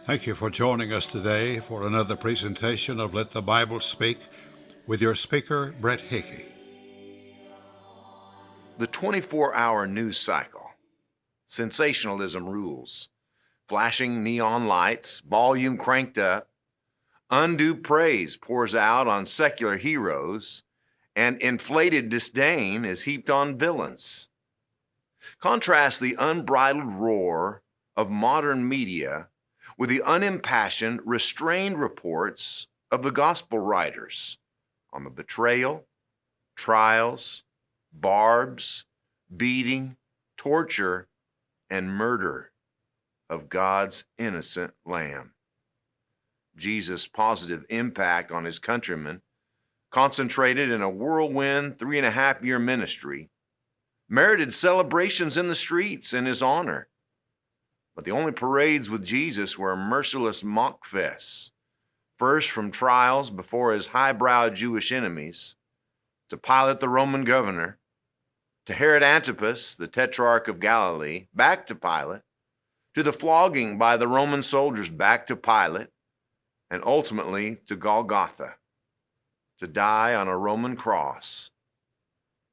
Thank you for joining us today for another presentation of Let the Bible Speak with your speaker, Brett Hickey. The 24-hour news cycle. Sensationalism rules. Flashing neon lights, volume cranked up. Undue praise pours out on secular heroes, and inflated disdain is heaped on villains. Contrast the unbridled roar of modern media with the unimpassioned, restrained reports of the gospel writers on the betrayal, trials, barbs, beating, torture, and murder of God's innocent lamb. Jesus' positive impact on his countrymen, concentrated in a whirlwind 3.5-year ministry, merited celebrations in the streets in his honor. But the only parades with Jesus were merciless mock fests, first from trials before his highbrow Jewish enemies, to Pilate the Roman governor, to Herod Antipas, the tetrarch of Galilee, back to Pilate, to the flogging by the Roman soldiers, back to Pilate, and ultimately to Golgotha, to die on a Roman cross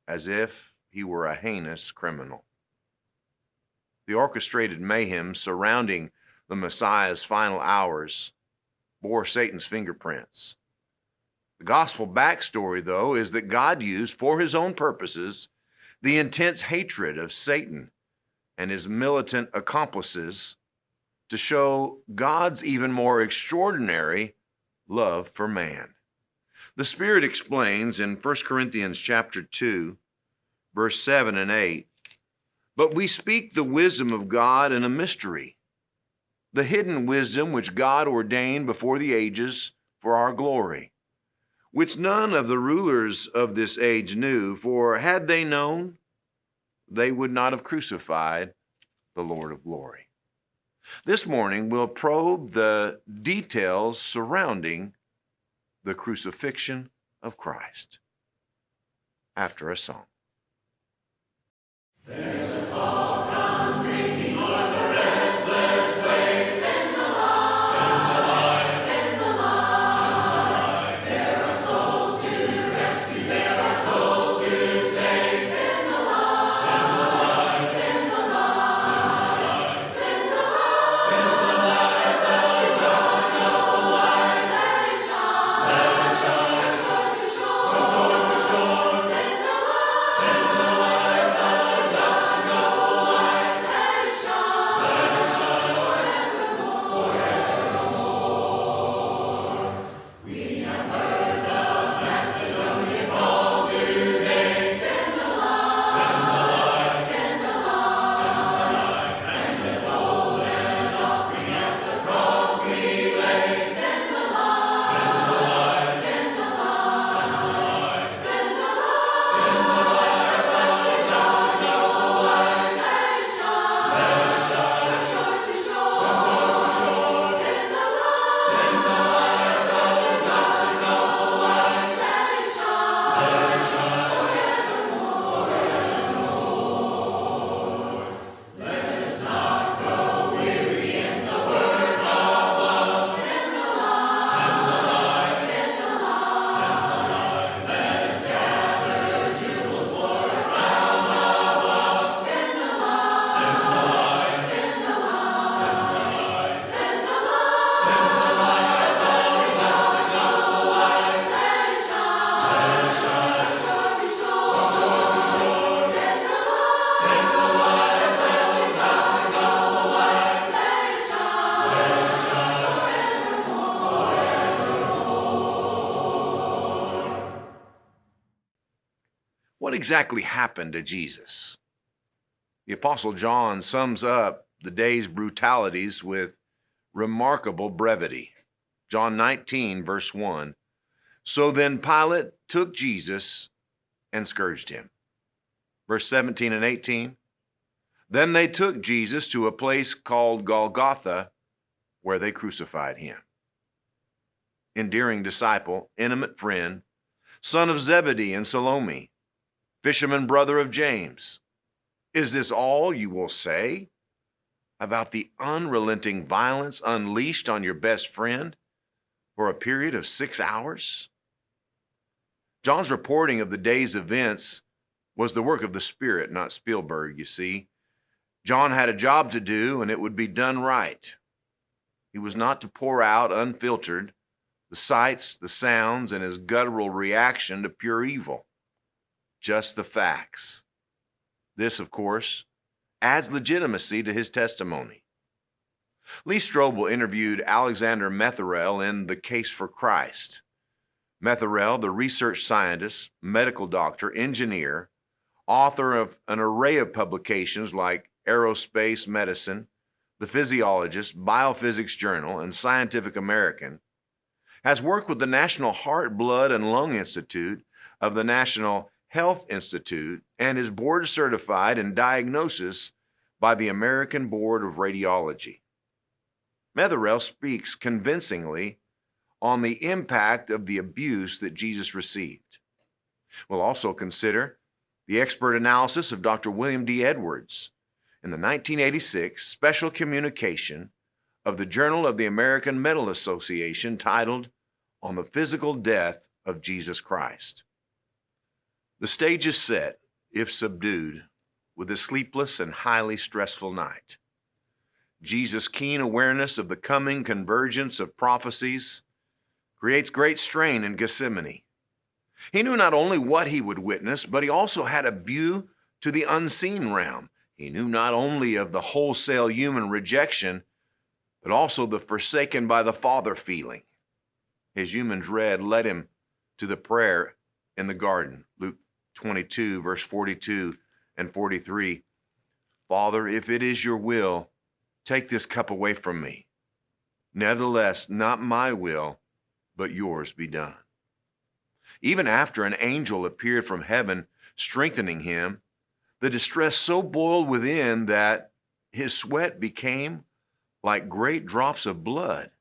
as if he were a heinous criminal. The orchestrated mayhem surrounding the Messiah's final hours bore Satan's fingerprints. The gospel backstory, though, is that God used for his own purposes the intense hatred of Satan and his militant accomplices to show God's even more extraordinary love for man. The Spirit explains in 1 Corinthians chapter 2, verse 7 and 8, "But we speak the wisdom of God in a mystery, the hidden wisdom which God ordained before the ages for our glory, which none of the rulers of this age knew, for had they known, they would not have crucified the Lord of glory." This morning, we'll probe the details surrounding the crucifixion of Christ after a song. There's a fall comes ringing o'er the restless waves. Send the light, send the light, send the light. There are souls to rescue, there are souls to save. Send the light, send the light, send the light, send the light, send the light, the gospel light. Let it shine, shore to shore, from shore to shore. Send the light, send the light. What exactly happened to Jesus? The Apostle John sums up the day's brutalities with remarkable brevity. John 19, verse 1. "So then Pilate took Jesus and scourged him." Verse 17 and 18. "Then they took Jesus to a place called Golgotha, where they crucified him." Endearing disciple, intimate friend, son of Zebedee and Salome, fisherman brother of James, is this all you will say? about the unrelenting violence unleashed on your best friend for a period of 6 hours? John's reporting of the day's events was the work of the Spirit, not Spielberg, you see. John had a job to do, and it would be done right. He was not to pour out, unfiltered, the sights, the sounds, and his guttural reaction to pure evil. Just the facts. This, of course, adds legitimacy to his testimony. Lee Strobel interviewed Alexander Metherell in The Case for Christ. Metherell, the research scientist, medical doctor, engineer, author of an array of publications like Aerospace Medicine, The Physiologist, Biophysics Journal, and Scientific American, has worked with the National Heart, Blood, and Lung Institute of the National Health Institute and is board certified in diagnosis by the American Board of Radiology. Metherell speaks convincingly on the impact of the abuse that Jesus received. We'll also consider the expert analysis of Dr. William D. Edwards in the 1986 special communication of the Journal of the American Medical Association titled On the Physical Death of Jesus Christ. The stage is set, if subdued, with a sleepless and highly stressful night. Jesus' keen awareness of the coming convergence of prophecies creates great strain in Gethsemane. He knew not only what he would witness, but he also had a view to the unseen realm. He knew not only of the wholesale human rejection, but also the forsaken by the Father feeling. His human dread led him to the prayer in the garden, Luke 22, verse 42 and 43. Father, if it is your will, take this cup away from me. Nevertheless, not my will, but yours be done. Even after an angel appeared from heaven, strengthening him, the distress so boiled within that his sweat became like great drops of blood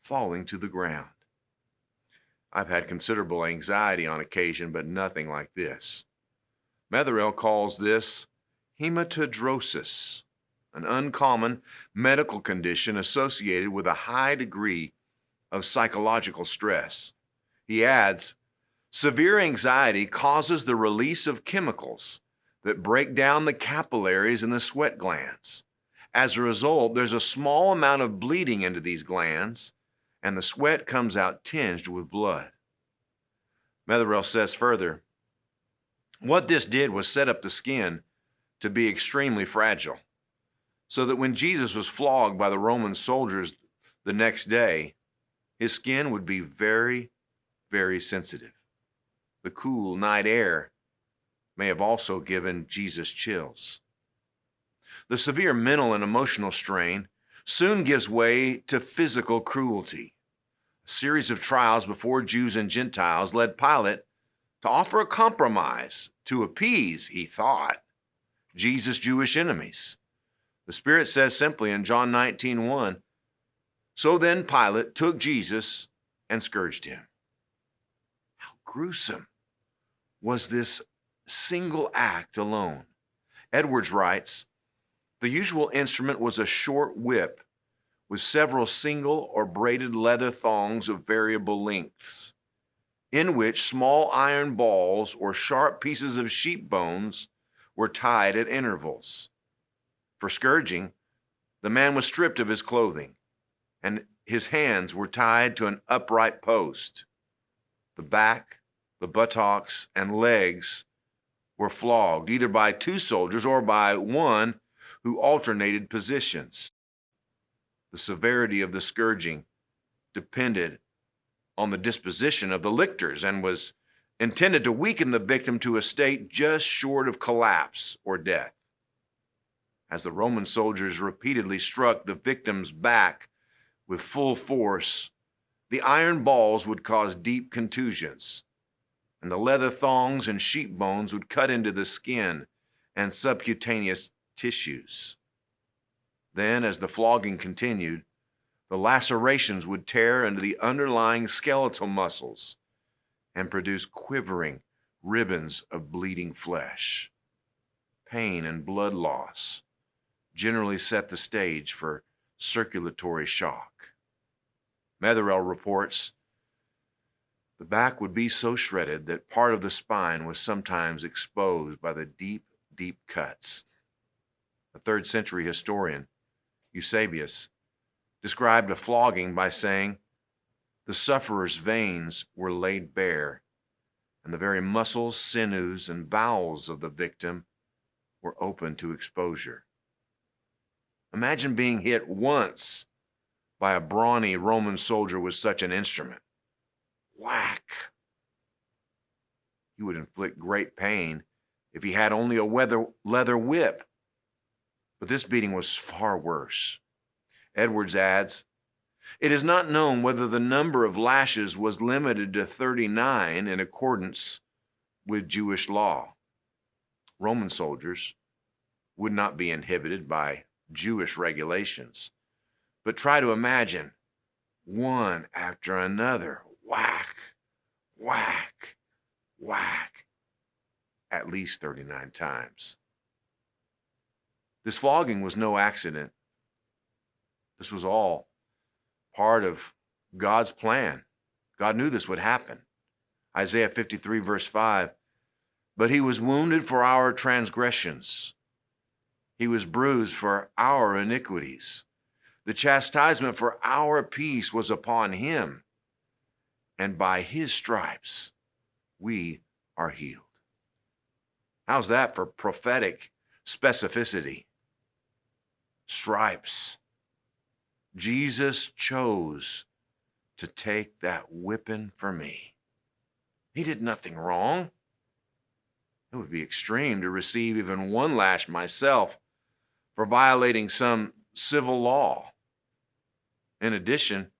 falling to the ground. I've had considerable anxiety on occasion, but nothing like this. Metherell calls this hematidrosis, an uncommon medical condition associated with a high degree of psychological stress. He adds, severe anxiety causes the release of chemicals that break down the capillaries in the sweat glands. As a result, there's a small amount of bleeding into these glands, and the sweat comes out tinged with blood. Metherell says further, what this did was set up the skin to be extremely fragile, so that when Jesus was flogged by the Roman soldiers the next day, his skin would be very, very sensitive. The cool night air may have also given Jesus chills. The severe mental and emotional strain soon gives way to physical cruelty. A series of trials before Jews and Gentiles led Pilate to offer a compromise to appease, he thought, Jesus' Jewish enemies. The Spirit says simply in John 19:1, so then Pilate took Jesus and scourged him. How gruesome was this single act alone? Edwards writes, the usual instrument was a short whip with several single or braided leather thongs of variable lengths, in which small iron balls or sharp pieces of sheep bones were tied at intervals. For scourging, the man was stripped of his clothing, and his hands were tied to an upright post. The back, the buttocks, and legs were flogged, either by two soldiers or by one who alternated positions. The severity of the scourging depended on the disposition of the lictors and was intended to weaken the victim to a state just short of collapse or death. As the Roman soldiers repeatedly struck the victim's back with full force, the iron balls would cause deep contusions, and the leather thongs and sheep bones would cut into the skin and subcutaneous tissues. Then, as the flogging continued, the lacerations would tear into the underlying skeletal muscles and produce quivering ribbons of bleeding flesh. Pain and blood loss generally set the stage for circulatory shock. Metherell reports the back would be so shredded that part of the spine was sometimes exposed by the deep, deep cuts. A 3rd century historian, Eusebius, described a flogging by saying, the sufferer's veins were laid bare, and the very muscles, sinews, and bowels of the victim were open to exposure. Imagine being hit once by a brawny Roman soldier with such an instrument. Whack! He would inflict great pain if he had only a leather whip. But this beating was far worse. Edwards adds, it is not known whether the number of lashes was limited to 39 in accordance with Jewish law. Roman soldiers would not be inhibited by Jewish regulations. But try to imagine one after another, whack, whack, whack, at least 39 times. This flogging was no accident. This was all part of God's plan. God knew this would happen. Isaiah 53 verse 5, but he was wounded for our transgressions. He was bruised for our iniquities. The chastisement for our peace was upon him, and by his stripes we are healed. How's that for prophetic specificity? Stripes. Jesus chose to take that whipping for me. He did nothing wrong. It would be extreme to receive even one lash myself for violating some civil law. In addition,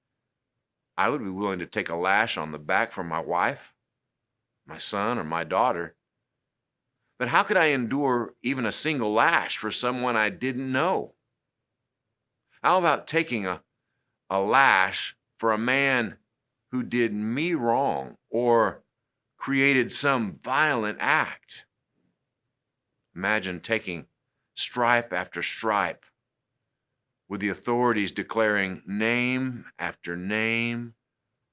I would be willing to take a lash on the back from my wife, my son, or my daughter. But how could I endure even a single lash for someone I didn't know? How about taking a lash for a man who did me wrong or created some violent act? Imagine taking stripe after stripe, with the authorities declaring name after name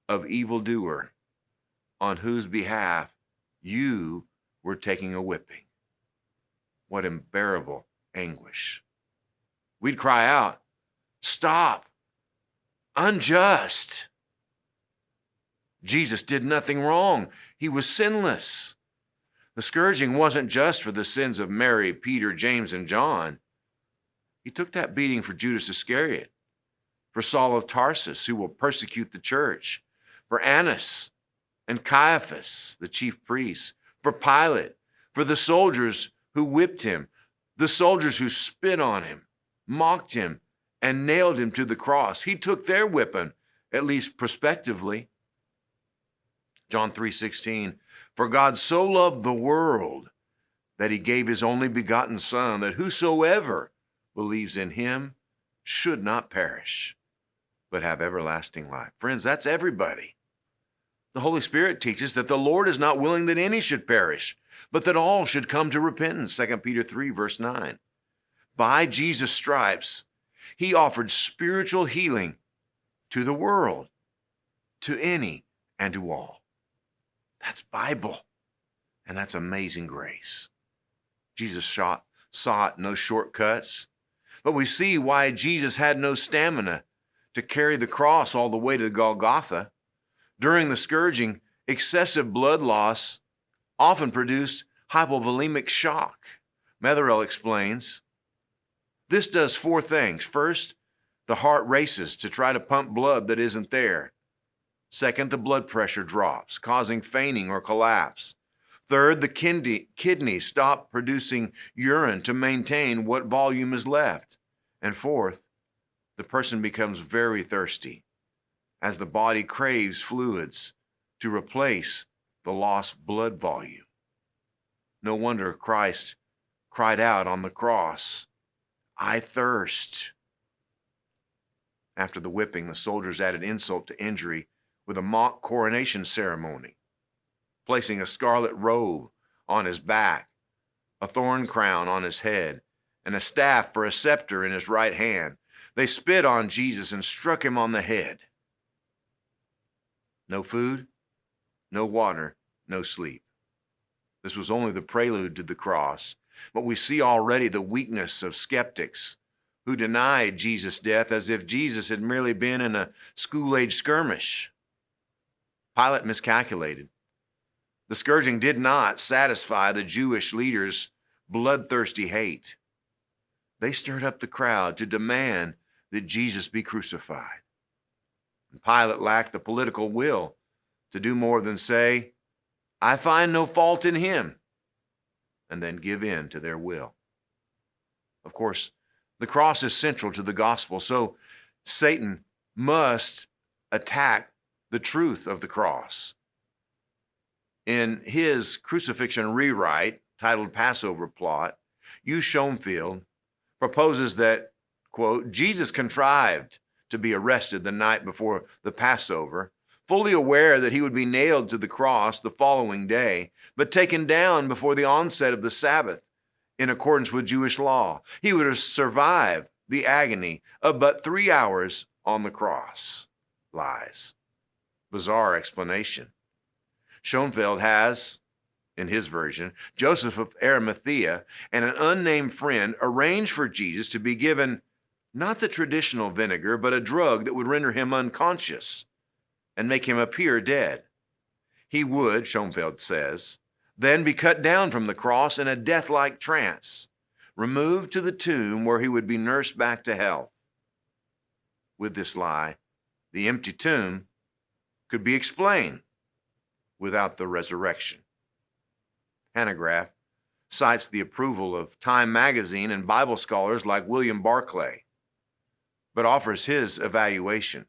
of evildoer on whose behalf you were taking a whipping. What unbearable anguish. We'd cry out, stop, unjust. Jesus did nothing wrong. He was sinless. The scourging wasn't just for the sins of Mary, Peter, James, and John. He took that beating for Judas Iscariot, for Saul of Tarsus, who will persecute the church, for Annas and Caiaphas, the chief priests, for Pilate, for the soldiers who whipped him, the soldiers who spit on him, mocked him, and nailed him to the cross. He took their whipping, at least prospectively. John 3:16, for God so loved the world that he gave his only begotten Son, that whosoever believes in him should not perish, but have everlasting life. Friends, that's everybody. The Holy Spirit teaches that the Lord is not willing that any should perish, but that all should come to repentance. 2 Peter 3, verse 9. By Jesus' stripes, he offered spiritual healing to the world, to any and to all. That's Bible, and that's amazing grace. Jesus sought no shortcuts, but we see why Jesus had no stamina to carry the cross all the way to Golgotha. During the scourging, excessive blood loss often produced hypovolemic shock. Metherell explains, this does 4 things. First, the heart races to try to pump blood that isn't there. Second, the blood pressure drops, causing fainting or collapse. Third, the kidneys stop producing urine to maintain what volume is left. And fourth, the person becomes very thirsty as the body craves fluids to replace the lost blood volume. No wonder Christ cried out on the cross, I thirst. After the whipping, the soldiers added insult to injury with a mock coronation ceremony, placing a scarlet robe on his back, a thorn crown on his head, and a staff for a scepter in his right hand. They spit on Jesus and struck him on the head. No food, no water, no sleep. This was only the prelude to the cross, but we see already the weakness of skeptics who denied Jesus' death as if Jesus had merely been in a school-age skirmish. Pilate miscalculated. The scourging did not satisfy the Jewish leaders' bloodthirsty hate. They stirred up the crowd to demand that Jesus be crucified. And Pilate lacked the political will to do more than say, "I find no fault in him," and then give in to their will. Of course, the cross is central to the gospel, so Satan must attack the truth of the cross. In his crucifixion rewrite, titled Passover Plot, Hugh Schoenfield proposes that, quote, Jesus contrived to be arrested the night before the Passover, fully aware that he would be nailed to the cross the following day, but taken down before the onset of the Sabbath in accordance with Jewish law. He would have survived the agony of but 3 hours on the cross. Lies. Bizarre explanation. Schoenfeld has, in his version, Joseph of Arimathea and an unnamed friend arranged for Jesus to be given not the traditional vinegar, but a drug that would render him unconscious and make him appear dead. He would, Schoenfeld says, then be cut down from the cross in a death-like trance, removed to the tomb where he would be nursed back to health. With this lie, the empty tomb could be explained without the resurrection. Hanegraaff cites the approval of Time magazine and Bible scholars like William Barclay, but offers his evaluation.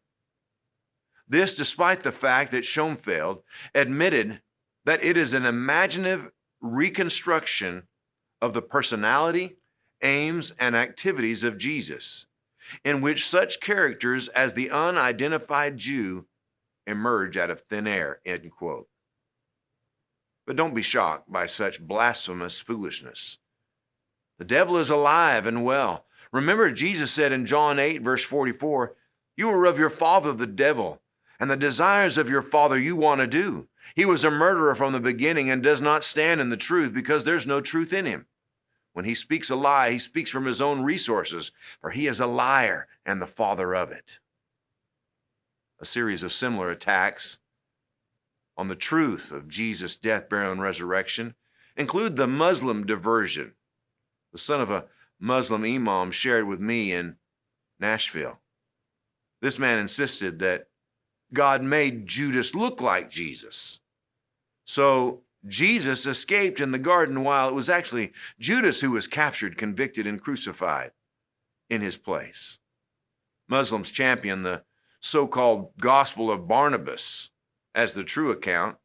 This despite the fact that Schoenfeld admitted that it is an imaginative reconstruction of the personality, aims, and activities of Jesus, in which such characters as the unidentified Jew emerge out of thin air, end quote. But don't be shocked by such blasphemous foolishness. The devil is alive and well. Remember, Jesus said in John 8, verse 44, "You are of your father the devil, and the desires of your father you want to do. He was a murderer from the beginning and does not stand in the truth because there's no truth in him. When he speaks a lie, he speaks from his own resources, for he is a liar and the father of it." A series of similar attacks on the truth of Jesus' death, burial, and resurrection include the Muslim diversion. The son of a Muslim imam shared with me in Nashville. This man insisted that God made Judas look like Jesus. So Jesus escaped in the garden while it was actually Judas who was captured, convicted, and crucified in his place. Muslims champion the so-called Gospel of Barnabas as the true account,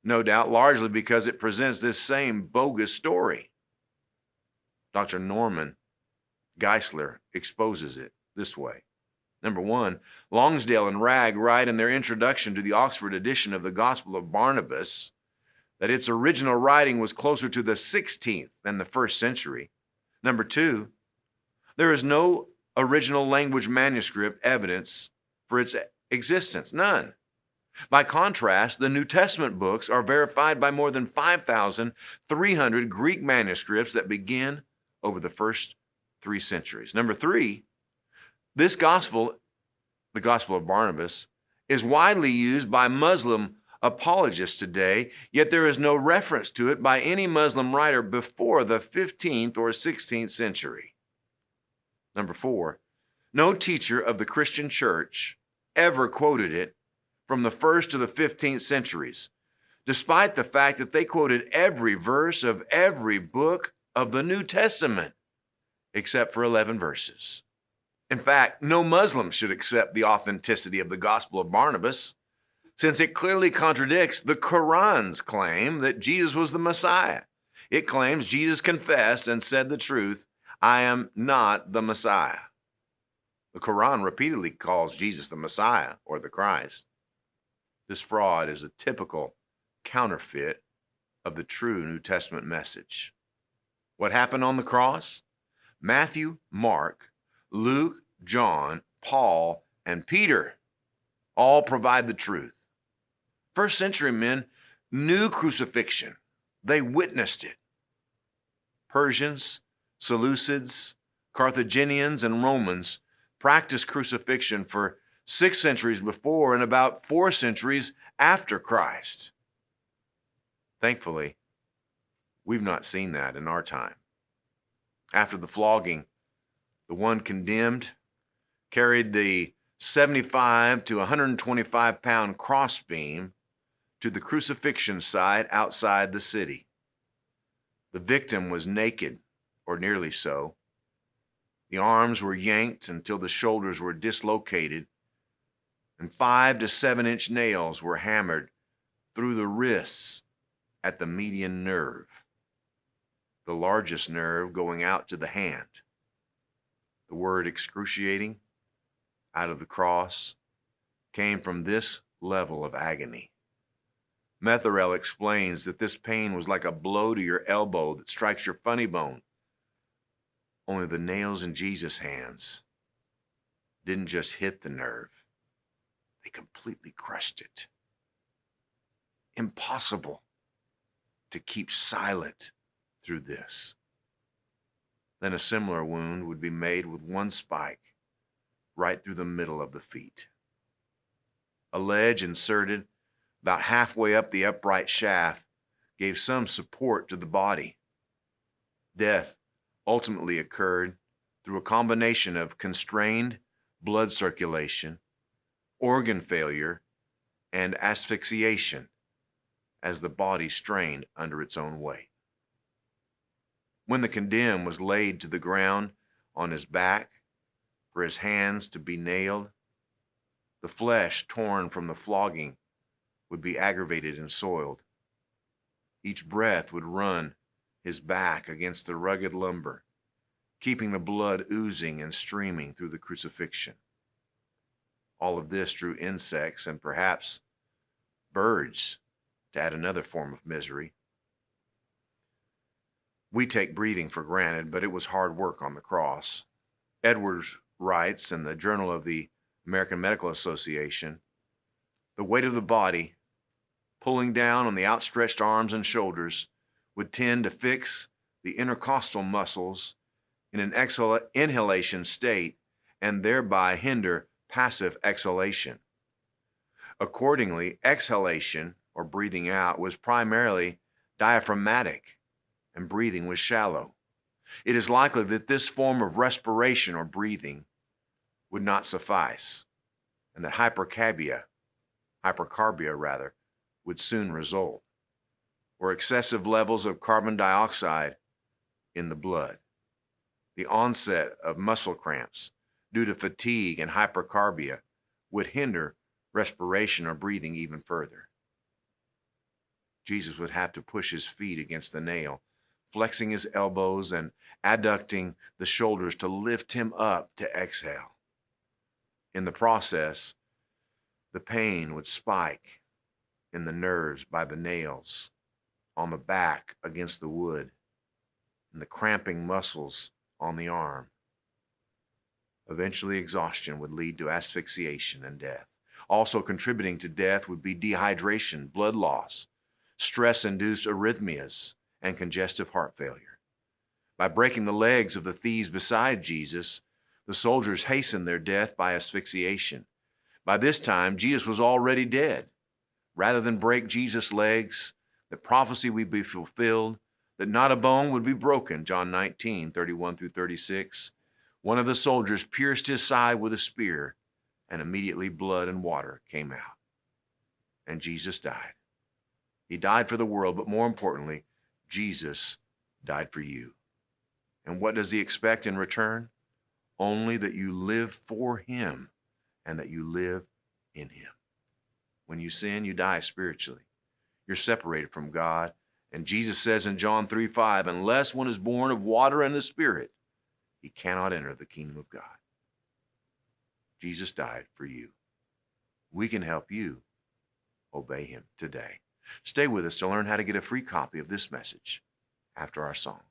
no doubt largely because it presents this same bogus story. Dr. Norman Geisler exposes it this way. Number one, Longsdale and Ragg write in their introduction to the Oxford edition of the Gospel of Barnabas that its original writing was closer to the 16th than the 1st century. Number two, there is no original language manuscript evidence for its existence, none. By contrast, the New Testament books are verified by more than 5,300 Greek manuscripts that begin over the first 3 centuries. Number three, this gospel, the Gospel of Barnabas, is widely used by Muslim apologists today, yet there is no reference to it by any Muslim writer before the 15th or 16th century. Number four, no teacher of the Christian church ever quoted it from the 1st to the 15th centuries, despite the fact that they quoted every verse of every book of the New Testament, except for 11 verses. In fact, no Muslim should accept the authenticity of the Gospel of Barnabas, since it clearly contradicts the Quran's claim that Jesus was the Messiah. It claims Jesus confessed and said the truth, "I am not the Messiah." The Quran repeatedly calls Jesus the Messiah or the Christ. This fraud is a typical counterfeit of the true New Testament message. What happened on the cross? Matthew, Mark, Luke, John, Paul, and Peter all provide the truth. First century men knew crucifixion. They witnessed it. Persians, Seleucids, Carthaginians, and Romans practiced crucifixion for 6 centuries before and about 4 centuries after Christ. Thankfully, we've not seen that in our time. After the flogging, the one condemned carried the 75 to 125 pound crossbeam to the crucifixion site outside the city. The victim was naked, or nearly so. The arms were yanked until the shoulders were dislocated, and 5 to 7 inch nails were hammered through the wrists at the median nerve, the largest nerve going out to the hand. The word excruciating out of the cross came from this level of agony. Metherell explains that this pain was like a blow to your elbow that strikes your funny bone. Only the nails in Jesus' hands didn't just hit the nerve, they completely crushed it. Impossible to keep silent through this. Then a similar wound would be made with one spike right through the middle of the feet. A ledge inserted about halfway up the upright shaft gave some support to the body. Death ultimately occurred through a combination of constrained blood circulation, organ failure, and asphyxiation as the body strained under its own weight. When the condemned was laid to the ground on his back for his hands to be nailed, the flesh torn from the flogging would be aggravated and soiled. Each breath would run his back against the rugged lumber, keeping the blood oozing and streaming through the crucifixion. All of this drew insects and perhaps birds to add another form of misery. We take breathing for granted, but it was hard work on the cross. Edwards writes in the Journal of the American Medical Association, the weight of the body pulling down on the outstretched arms and shoulders would tend to fix the intercostal muscles in an inhalation state and thereby hinder passive exhalation. Accordingly, exhalation, or breathing out, was primarily diaphragmatic and breathing was shallow. It is likely that this form of respiration or breathing would not suffice, and that hypercarbia would soon result, or excessive levels of carbon dioxide in the blood. The onset of muscle cramps due to fatigue and hypercarbia would hinder respiration or breathing even further. Jesus would have to push his feet against the nail, flexing his elbows and adducting the shoulders to lift him up to exhale. In the process, the pain would spike in the nerves by the nails, on the back against the wood, and the cramping muscles on the arm. Eventually, exhaustion would lead to asphyxiation and death. Also contributing to death would be dehydration, blood loss, stress-induced arrhythmias, and congestive heart failure. By breaking the legs of the thieves beside Jesus, the soldiers hastened their death by asphyxiation. By this time, Jesus was already dead. Rather than break Jesus' legs, the prophecy would be fulfilled, that not a bone would be broken, John 19:31 through 36. One of the soldiers pierced his side with a spear, and immediately blood and water came out. And Jesus died. He died for the world, but more importantly, Jesus died for you. And what does he expect in return? Only that you live for him and that you live in him. When you sin, you die spiritually. You're separated from God. And Jesus says in John 3:5, unless one is born of water and the Spirit, he cannot enter the kingdom of God. Jesus died for you. We can help you obey him today. Stay with us to learn how to get a free copy of this message after our song.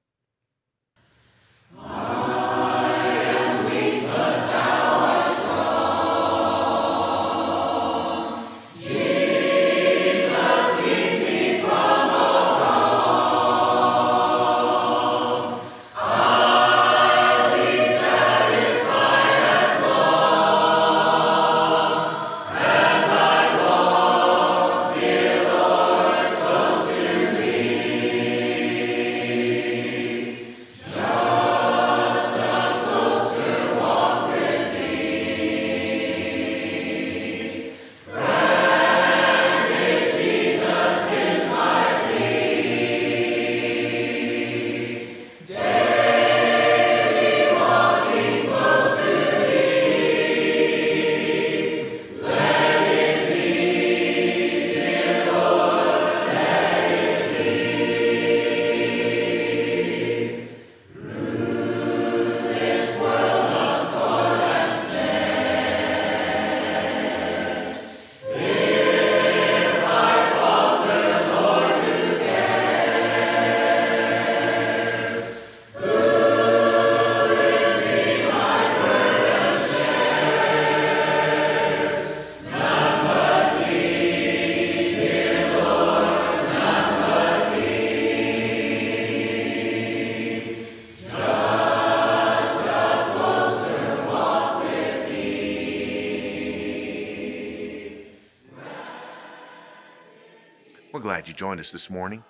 glad you joined us this morning.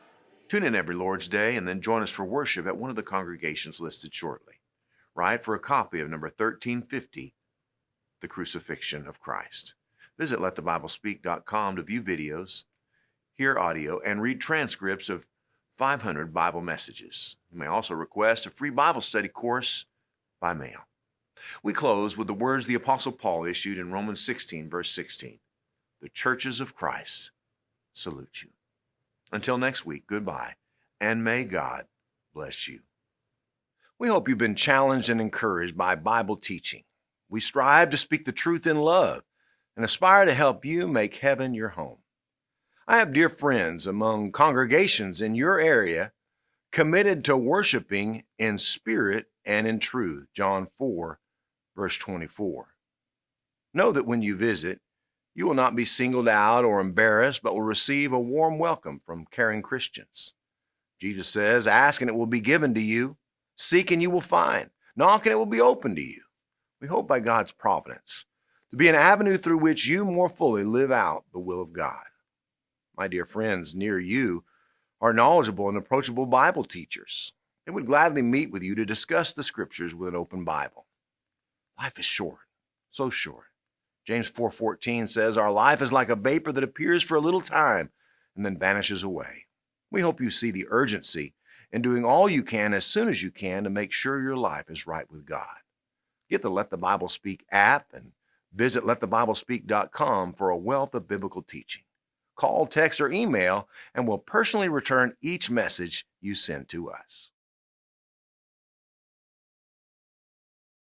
Tune in every Lord's Day and then join us for worship at one of the congregations listed shortly. Write for a copy of number 1350, The Crucifixion of Christ. Visit letthebiblespeak.com to view videos, hear audio, and read transcripts of 500 Bible messages. You may also request a free Bible study course by mail. We close with the words the Apostle Paul issued in Romans 16, verse 16. The churches of Christ salute you. Until next week, goodbye, and may God bless you. We hope you've been challenged and encouraged by Bible teaching. We strive to speak the truth in love and aspire to help you make heaven your home. I have dear friends among congregations in your area committed to worshiping in spirit and in truth, John 4, verse 24. Know that when you visit, you will not be singled out or embarrassed, but will receive a warm welcome from caring Christians. Jesus says, ask and it will be given to you. Seek and you will find. Knock and it will be opened to you. We hope by God's providence to be an avenue through which you more fully live out the will of God. My dear friends near you are knowledgeable and approachable Bible teachers. They would gladly meet with you to discuss the Scriptures with an open Bible. Life is short, so short. James 4:14 says, our life is like a vapor that appears for a little time and then vanishes away. We hope you see the urgency in doing all you can as soon as you can to make sure your life is right with God. Get the Let the Bible Speak app and visit letthebiblespeak.com for a wealth of biblical teaching. Call, text, or email, and we'll personally return each message you send to us.